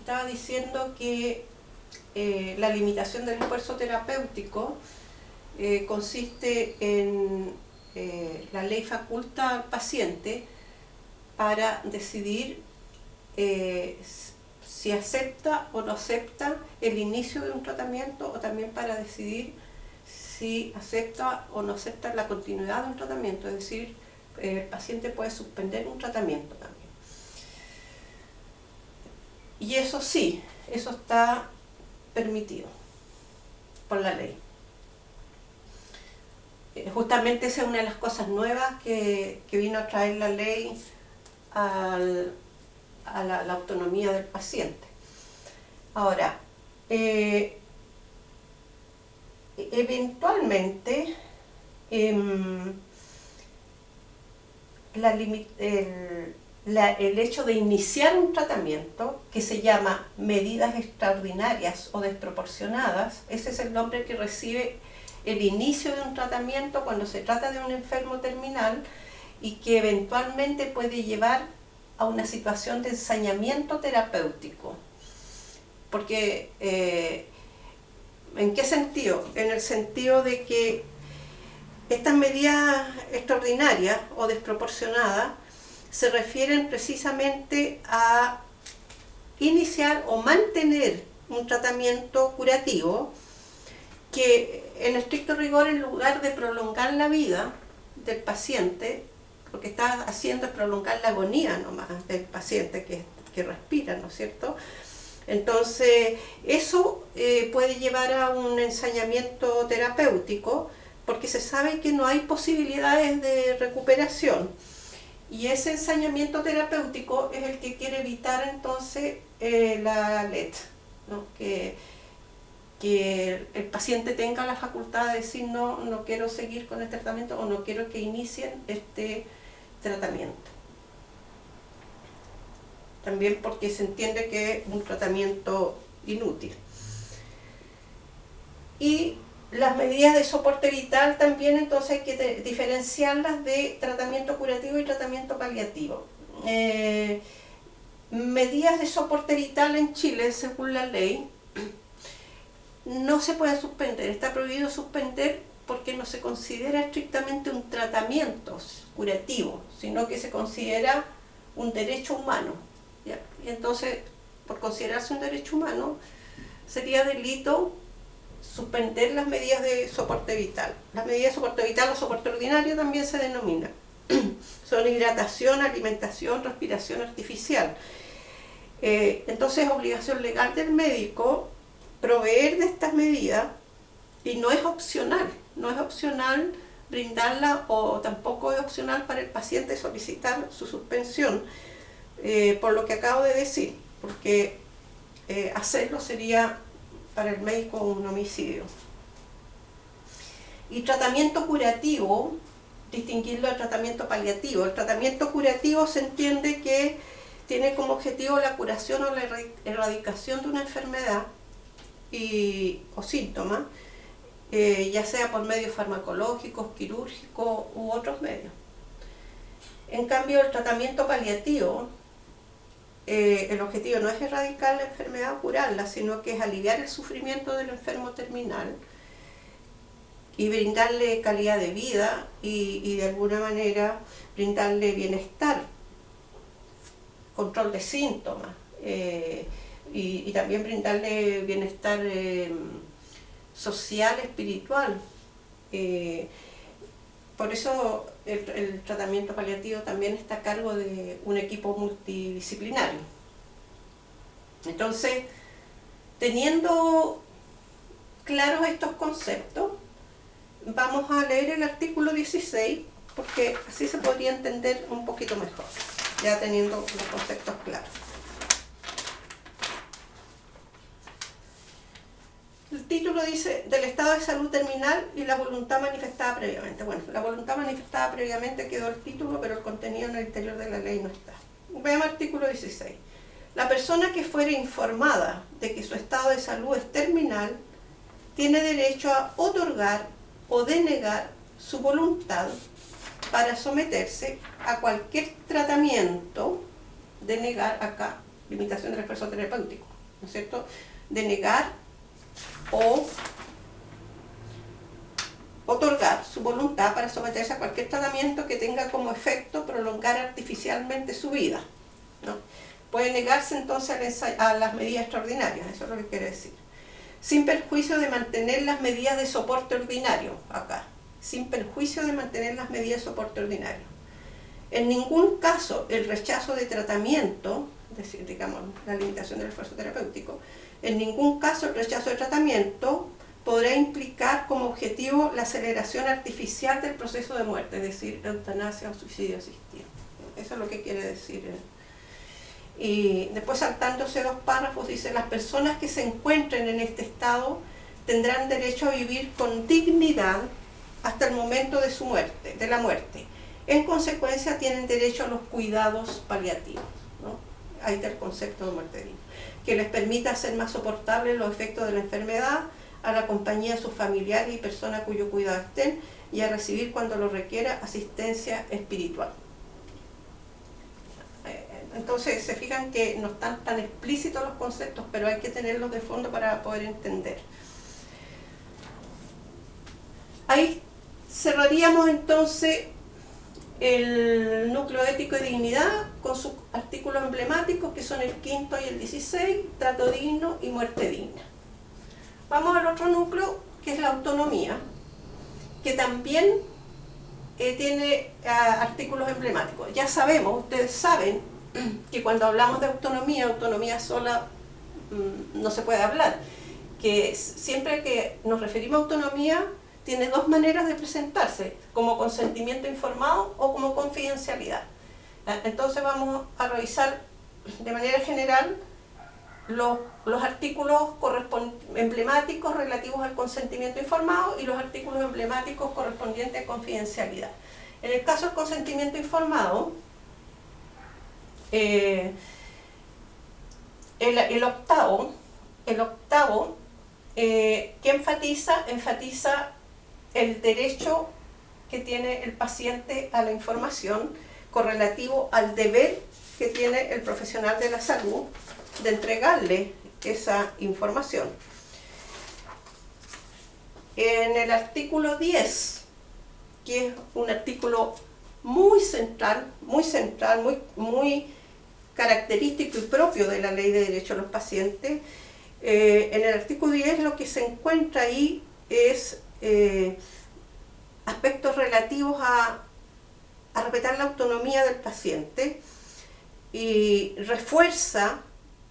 estaba diciendo que la limitación del esfuerzo terapéutico consiste en la ley faculta al paciente para decidir si acepta o no acepta el inicio de un tratamiento, o también para decidir si acepta o no acepta la continuidad de un tratamiento, es decir, el paciente puede suspender un tratamiento también. Y eso sí, eso está permitido por la ley. Justamente esa es una de las cosas nuevas que vino a traer la ley a la autonomía del paciente. Ahora, eventualmente el hecho de iniciar un tratamiento que se llama medidas extraordinarias o desproporcionadas, ese es el nombre que recibe el inicio de un tratamiento cuando se trata de un enfermo terminal y que eventualmente puede llevar a una situación de ensañamiento terapéutico. Porque, ¿en qué sentido? En el sentido de que estas medidas extraordinarias o desproporcionadas se refieren precisamente a iniciar o mantener un tratamiento curativo que, en estricto rigor, en lugar de prolongar la vida del paciente, lo que está haciendo es prolongar la agonía nomás del paciente que respira, ¿no es cierto? Entonces, eso puede llevar a un ensañamiento terapéutico, porque se sabe que no hay posibilidades de recuperación. Y ese ensañamiento terapéutico es el que quiere evitar entonces la LET, ¿no? Que el paciente tenga la facultad de decir no quiero seguir con este tratamiento o no quiero que inicien este tratamiento. También porque se entiende que es un tratamiento inútil. Y las medidas de soporte vital también, entonces hay que diferenciarlas de tratamiento curativo y tratamiento paliativo. Medidas de soporte vital en Chile, según la ley, no se puede suspender, está prohibido suspender porque no se considera estrictamente un tratamiento curativo, sino que se considera un derecho humano, ¿ya? Y entonces, por considerarse un derecho humano, sería delito suspender las medidas de soporte vital. Las medidas de soporte vital o soporte ordinario también se denominan. Son hidratación, alimentación, respiración artificial. Entonces es obligación legal del médico proveer de estas medidas y no es opcional brindarla, o tampoco es opcional para el paciente solicitar su suspensión, por lo que acabo de decir, porque hacerlo sería para el médico un homicidio. Y tratamiento curativo, distinguirlo del tratamiento paliativo. El tratamiento curativo se entiende que tiene como objetivo la curación o la erradicación de una enfermedad o síntomas, ya sea por medios farmacológicos, quirúrgicos u otros medios. En cambio, el tratamiento paliativo, el objetivo no es erradicar la enfermedad o curarla, sino que es aliviar el sufrimiento del enfermo terminal y brindarle calidad de vida y de alguna manera brindarle bienestar, control de síntomas, y también brindarle bienestar social, espiritual. Por eso el tratamiento paliativo también está a cargo de un equipo multidisciplinario. Entonces, teniendo claros estos conceptos, vamos a leer el artículo 16, porque así se podría entender un poquito mejor, ya teniendo los conceptos claros. El título dice, del estado de salud terminal y la voluntad manifestada previamente. Bueno, la voluntad manifestada previamente quedó el título, pero el contenido en el interior de la ley no está. Veamos artículo 16. La persona que fuere informada de que su estado de salud es terminal tiene derecho a otorgar o denegar su voluntad para someterse a cualquier tratamiento, denegar acá, limitación del esfuerzo terapéutico, ¿no es cierto?, de negar o otorgar su voluntad para someterse a cualquier tratamiento que tenga como efecto prolongar artificialmente su vida, ¿no? Puede negarse entonces a las medidas extraordinarias, eso es lo que quiere decir. Sin perjuicio de mantener las medidas de soporte ordinario, acá, sin perjuicio de mantener las medidas de soporte ordinario. En ningún caso el rechazo de tratamiento, es decir, digamos, la limitación del esfuerzo terapéutico, en ningún caso el rechazo de tratamiento podrá implicar como objetivo la aceleración artificial del proceso de muerte, es decir, eutanasia o suicidio asistido. Eso es lo que quiere decir. Y después, saltándose 2 párrafos, dice: las personas que se encuentren en este estado tendrán derecho a vivir con dignidad hasta el momento de su muerte, de la muerte. En consecuencia, tienen derecho a los cuidados paliativos, ¿no? Ahí está el concepto de muerte digna, que les permita hacer más soportables los efectos de la enfermedad, a la compañía de sus familiares y personas cuyo cuidado estén, y a recibir, cuando lo requiera, asistencia espiritual. Entonces se fijan que no están tan explícitos los conceptos, pero hay que tenerlos de fondo para poder entender. Ahí cerraríamos entonces el núcleo ético y dignidad con sus artículos emblemáticos, que son el 5º y el 16, trato digno y muerte digna. Vamos al otro núcleo, que es la autonomía, que también tiene artículos emblemáticos. Ya sabemos, ustedes saben, que cuando hablamos de autonomía sola no se puede hablar, que siempre que nos referimos a autonomía tiene 2 maneras de presentarse: como consentimiento informado o como confidencialidad. Entonces vamos a revisar de manera general los artículos emblemáticos relativos al consentimiento informado y los artículos emblemáticos correspondientes a confidencialidad. En el caso del consentimiento informado, el octavo que enfatiza el derecho que tiene el paciente a la información correlativo al deber que tiene el profesional de la salud de entregarle esa información. En el artículo 10, que es un artículo muy central, muy característico y propio de la Ley de Derecho a los Pacientes, en el artículo 10 lo que se encuentra ahí es aspectos relativos a respetar la autonomía del paciente, y refuerza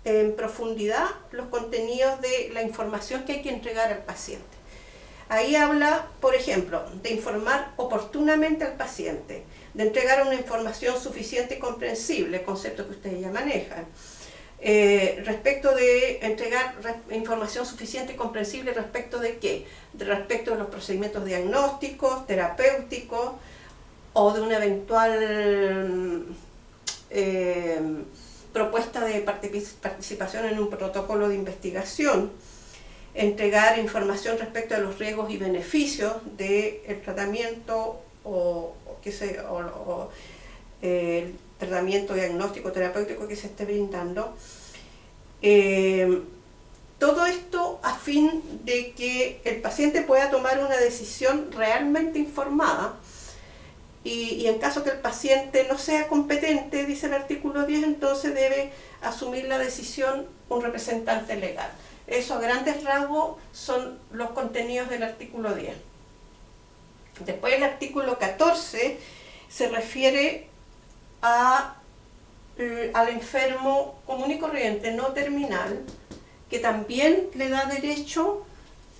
en profundidad los contenidos de la información que hay que entregar al paciente. Ahí habla, por ejemplo, de informar oportunamente al paciente, de entregar una información suficiente y comprensible, concepto que ustedes ya manejan. Respecto de entregar información suficiente y comprensible, ¿respecto de qué? Respecto de los procedimientos diagnósticos, terapéuticos, o de una eventual propuesta de participación en un protocolo de investigación. Entregar información respecto a los riesgos y beneficios del tratamiento el tratamiento diagnóstico terapéutico que se esté brindando. Todo esto a fin de que el paciente pueda tomar una decisión realmente informada, y en caso que el paciente no sea competente, dice el artículo 10, entonces debe asumir la decisión un representante legal. Eso a grandes rasgos son los contenidos del artículo 10. Después el artículo 14 se refiere al enfermo común y corriente, no terminal, que también le da derecho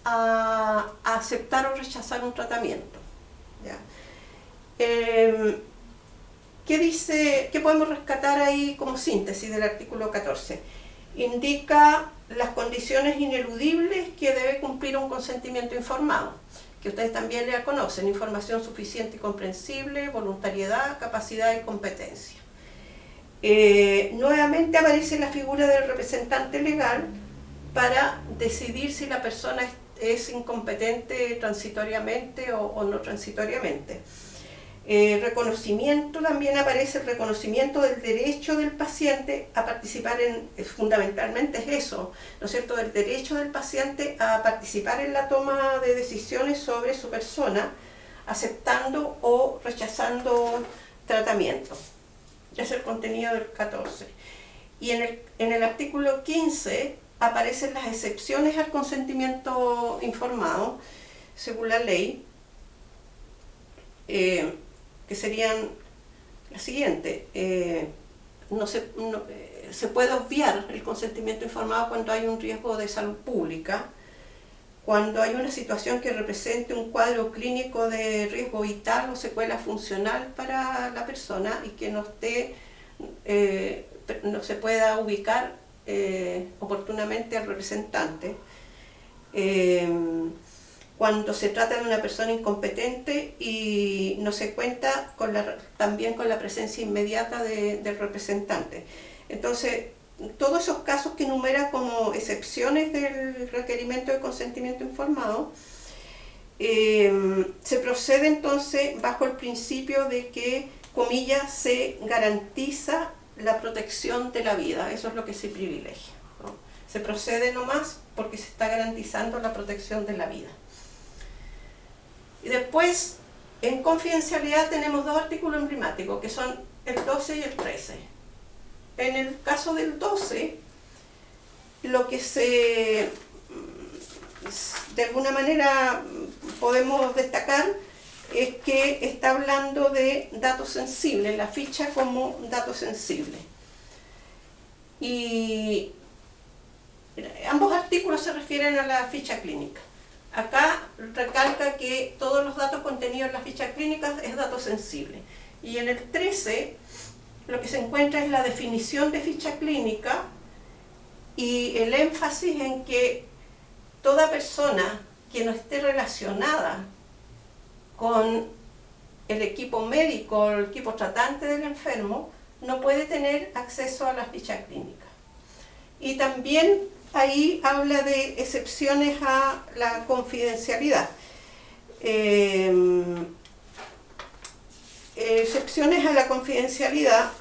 a aceptar o rechazar un tratamiento. ¿Ya? ¿Qué podemos rescatar ahí como síntesis del artículo 14? Indica las condiciones ineludibles que debe cumplir un consentimiento informado, que ustedes también ya conocen: información suficiente y comprensible, voluntariedad, capacidad y competencia. Nuevamente aparece la figura del representante legal para decidir si la persona es incompetente transitoriamente o no transitoriamente. Reconocimiento, también aparece el reconocimiento del derecho del paciente a participar fundamentalmente es eso, ¿no es cierto?, del derecho del paciente a participar en la toma de decisiones sobre su persona, aceptando o rechazando tratamiento. Ya es el contenido del 14. Y en el artículo 15 aparecen las excepciones al consentimiento informado, según la ley, que serían las siguientes. Se puede obviar el consentimiento informado cuando hay un riesgo de salud pública, cuando hay una situación que represente un cuadro clínico de riesgo vital o secuela funcional para la persona y que no se pueda ubicar oportunamente al representante. Cuando se trata de una persona incompetente y no se cuenta también con la presencia inmediata del representante. Entonces, todos esos casos que enumera como excepciones del requerimiento de consentimiento informado, se procede entonces bajo el principio de que, comillas, se garantiza la protección de la vida. Eso es lo que se privilegia, ¿no? Se procede nomás porque se está garantizando la protección de la vida. Y después, en confidencialidad tenemos dos artículos emblemáticos, que son el 12 y el 13. En el caso del 12, lo que de alguna manera podemos destacar es que está hablando de datos sensibles, la ficha como datos sensibles. Y ambos artículos se refieren a la ficha clínica. Acá recalca que todos los datos contenidos en la ficha clínica es dato sensible. Y en el 13 lo que se encuentra es la definición de ficha clínica y el énfasis en que toda persona que no esté relacionada con el equipo médico o el equipo tratante del enfermo no puede tener acceso a la ficha clínica. Y también ahí habla de excepciones a la confidencialidad. Excepciones a la confidencialidad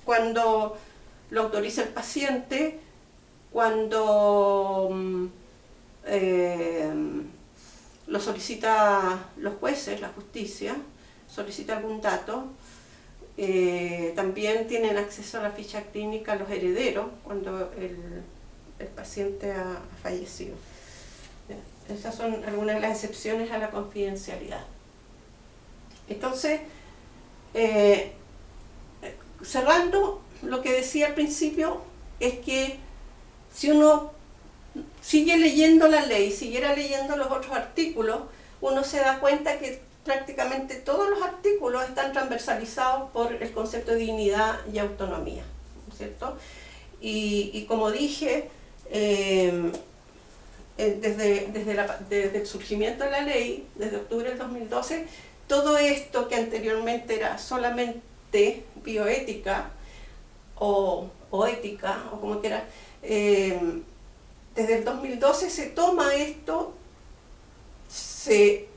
cuando lo autoriza el paciente, cuando lo solicita los jueces, la justicia, solicita algún dato. También tienen acceso a la ficha clínica los herederos cuando el paciente ha fallecido. Esas son algunas de las excepciones a la confidencialidad. Entonces, cerrando, lo que decía al principio es que si uno sigue leyendo la ley, siguiera leyendo los otros artículos, uno se da cuenta que prácticamente todos los artículos están transversalizados por el concepto de dignidad y autonomía, ¿no es cierto? Y como dije, desde el surgimiento de la ley, desde octubre del 2012, todo esto que anteriormente era solamente bioética o ética, o como quiera, desde el 2012 se toma esto, se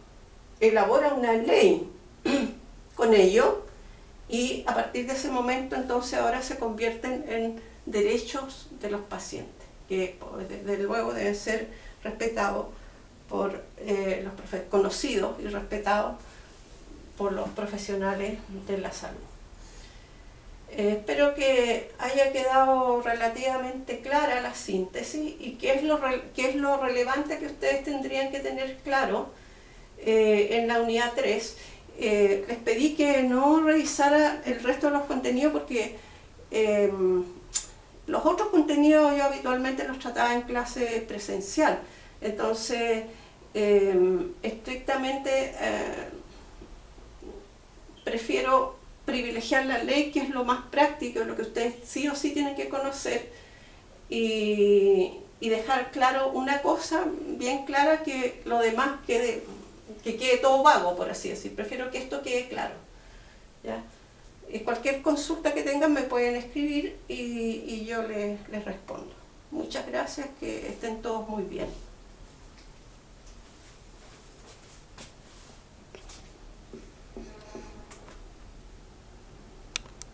elabora una ley con ello, y a partir de ese momento entonces ahora se convierten en derechos de los pacientes, que desde luego deben ser respetados por conocidos y respetados por los profesionales de la salud. Espero que haya quedado relativamente clara la síntesis y qué es lo relevante que ustedes tendrían que tener claro en la unidad 3. Les pedí que no revisara el resto de los contenidos porque los otros contenidos yo habitualmente los trataba en clase presencial. Entonces, estrictamente prefiero privilegiar la ley, que es lo más práctico, lo que ustedes sí o sí tienen que conocer, y dejar claro una cosa bien clara, que lo demás que quede todo vago, por así decir. Prefiero que esto quede claro, ¿ya? Cualquier consulta que tengan me pueden escribir y yo les respondo. Muchas gracias, que estén todos muy bien.